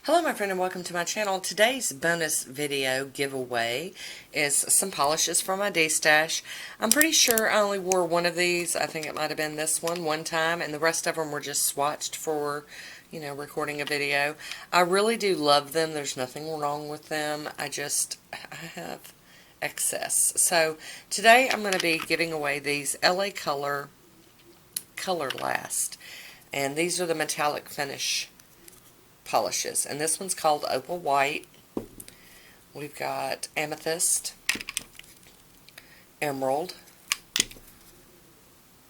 Hello my friend and welcome to my channel. Today's bonus video giveaway is some polishes from my D-stash. I'm pretty sure I only wore one of these. I think it might have been this one time, and the rest of them were just swatched for, recording a video. I really do love them. There's nothing wrong with them. I have excess. So today I'm going to be giving away these LA Color Last, and these are the metallic finish polishes, and this one's called Opal White. We've got Amethyst, Emerald,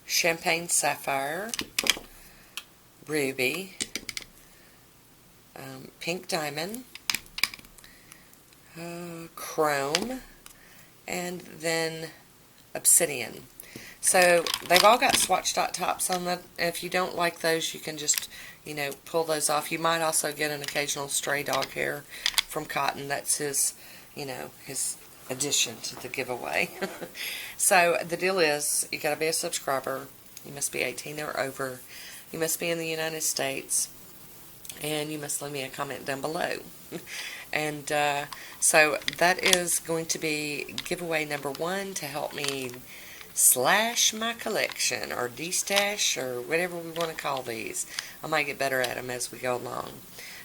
Champagne Sapphire, Ruby, Pink Diamond, Chrome, and then Obsidian. So they've all got swatch dot tops on them. If you don't like those, you can just, pull those off. You might also get an occasional stray dog hair from Cotton. That's his, his addition to the giveaway. So the deal is, you got to be a subscriber. You must be 18 or over. You must be in the United States. And you must leave me a comment down below. And so that is going to be giveaway number 1 to help me slash my collection, or de-stash, or whatever we want to call these. I might get better at them as we go along.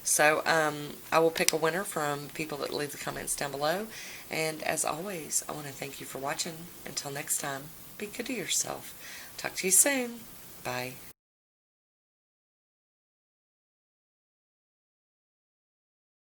So I will pick a winner from people that leave the comments down below. And as always, I want to thank you for watching. Until next time, be good to yourself. Talk to you soon. Bye.